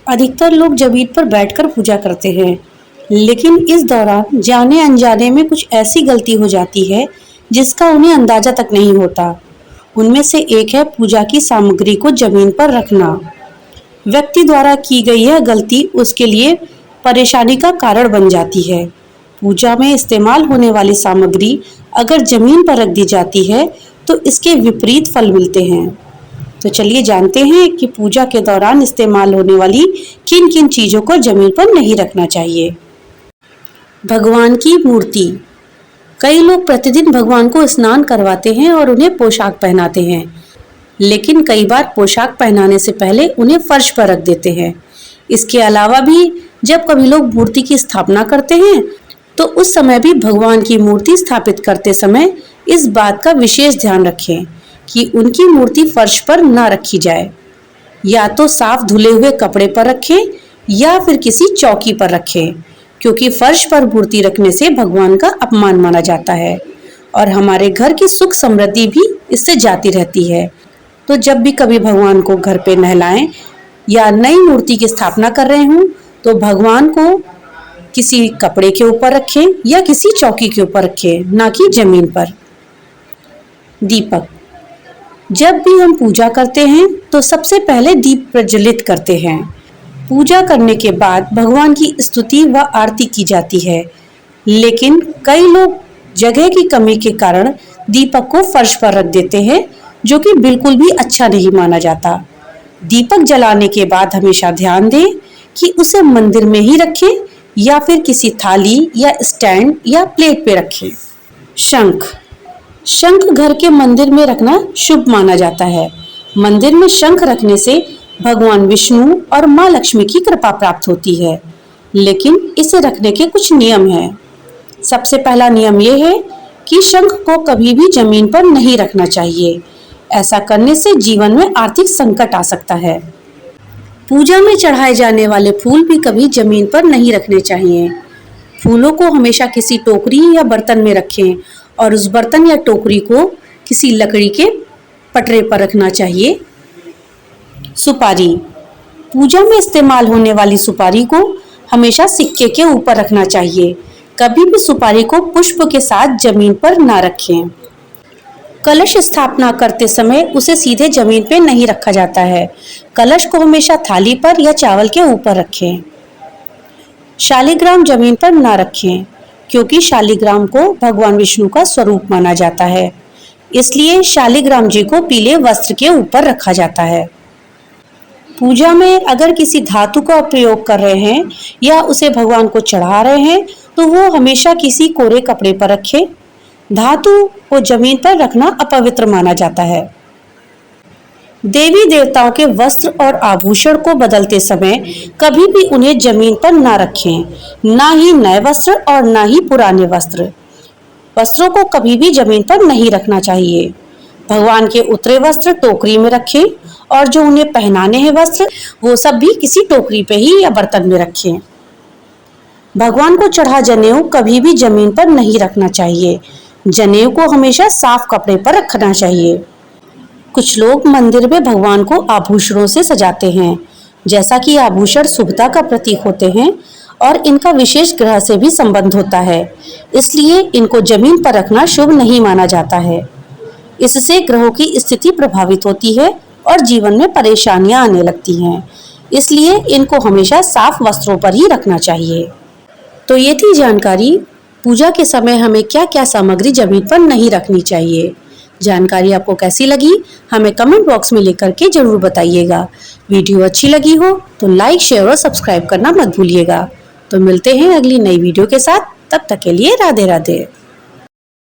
अधिकतर लोग जमीन पर बैठकर पूजा करते हैं, लेकिन इस दौरान जाने अनजाने में कुछ ऐसी गलती हो जाती है जिसका उन्हें अंदाजा तक नहीं होता। उनमें से एक है पूजा की सामग्री को जमीन पर रखना। व्यक्ति द्वारा की गई यह गलती उसके लिए परेशानी का कारण बन जाती है। पूजा में इस्तेमाल होने वाली सामग्री अगर जमीन पर रख दी जाती है तो इसके विपरीत फल मिलते हैं। तो चलिए जानते हैं कि पूजा के दौरान इस्तेमाल होने वाली किन किन चीज़ों को जमीन पर नहीं रखना चाहिए। भगवान की मूर्ति। कई लोग प्रतिदिन भगवान को स्नान करवाते हैं और उन्हें पोशाक पहनाते हैं, लेकिन कई बार पोशाक पहनाने से पहले उन्हें फर्श पर रख देते हैं। इसके अलावा भी जब कभी लोग मूर्ति की स्थापना करते हैं तो उस समय भी भगवान की मूर्ति स्थापित करते समय इस बात का विशेष ध्यान रखें कि उनकी मूर्ति फर्श पर न रखी जाए। या तो साफ धुले हुए कपड़े पर रखें या फिर किसी चौकी पर रखें, क्योंकि फर्श पर मूर्ति रखने से भगवान का अपमान माना जाता है और हमारे घर की सुख समृद्धि भी इससे जाती रहती है। तो जब भी कभी भगवान को घर पे नहलाएं या नई मूर्ति की स्थापना कर रहे हों तो भगवान को किसी कपड़े के ऊपर रखें या किसी चौकी के ऊपर रखें, ना कि जमीन पर। दीपक। जब भी हम पूजा करते हैं तो सबसे पहले दीप प्रज्वलित करते हैं। पूजा करने के बाद भगवान की स्तुति व आरती की जाती है, लेकिन कई लोग जगह की कमी के कारण दीपक को फर्श पर रख देते हैं, जो कि बिल्कुल भी अच्छा नहीं माना जाता। दीपक जलाने के बाद हमेशा ध्यान दें कि उसे मंदिर में ही रखें या फिर किसी थाली या स्टैंड या प्लेट पे रखें। शंख। शंख घर के मंदिर में रखना शुभ माना जाता है। मंदिर में शंख रखने से भगवान विष्णु और माँ लक्ष्मी की कृपा प्राप्त होती है, लेकिन इसे रखने के कुछ नियम हैं। सबसे पहला नियम यह है कि शंख को कभी भी जमीन पर नहीं रखना चाहिए। ऐसा करने से जीवन में आर्थिक संकट आ सकता है। पूजा में चढ़ाए जाने वाले फूल भी कभी जमीन पर नहीं रखने चाहिए। फूलों को हमेशा किसी टोकरी या बर्तन में रखें और उस बर्तन या टोकरी को किसी लकड़ी के पटरे पर रखना चाहिए। सुपारी। पूजा में इस्तेमाल होने वाली सुपारी को हमेशा सिक्के के ऊपर रखना चाहिए। कभी भी सुपारी को पुष्प के साथ जमीन पर ना रखें। कलश स्थापना करते समय उसे सीधे जमीन पर नहीं रखा जाता है। कलश को हमेशा थाली पर या चावल के ऊपर रखें। शालिग्राम जमीन पर ना रखें, क्योंकि शालिग्राम को भगवान विष्णु का स्वरूप माना जाता है, इसलिए शालिग्राम जी को पीले वस्त्र के ऊपर रखा जाता है। पूजा में अगर किसी धातु का प्रयोग कर रहे हैं या उसे भगवान को चढ़ा रहे हैं तो वो हमेशा किसी कोरे कपड़े पर रखें। धातु को जमीन पर रखना अपवित्र माना जाता है। देवी देवताओं के वस्त्र और आभूषण को बदलते समय कभी भी उन्हें जमीन पर ना रखें, ना ही नए वस्त्र और ना ही पुराने वस्त्र। वस्त्रों को कभी भी जमीन पर नहीं रखना चाहिए। भगवान के उतरे वस्त्र टोकरी में रखें और जो उन्हें पहनाने हैं वस्त्र वो सब भी किसी टोकरी पे ही या बर्तन में रखें। भगवान को चढ़ा जनेऊ कभी भी जमीन पर नहीं रखना चाहिए। जनेऊ को हमेशा साफ कपड़े पर रखना चाहिए। कुछ लोग मंदिर में भगवान को आभूषणों से सजाते हैं, जैसा कि आभूषण शुभता का प्रतीक होते हैं और इनका विशेष ग्रह से भी संबंध होता है, इसलिए इनको जमीन पर रखना शुभ नहीं माना जाता है। इससे ग्रहों की स्थिति प्रभावित होती है और जीवन में परेशानियां आने लगती हैं, इसलिए इनको हमेशा साफ वस्त्रों पर ही रखना चाहिए। तो ये थी जानकारी पूजा के समय हमें क्या क्या सामग्री जमीन पर नहीं रखनी चाहिए। जानकारी आपको कैसी लगी हमें कमेंट बॉक्स में लिख करके जरूर बताइएगा। वीडियो अच्छी लगी हो तो लाइक, शेयर और सब्सक्राइब करना मत भूलिएगा। तो मिलते हैं अगली नई वीडियो के साथ, तब तक के लिए राधे राधे।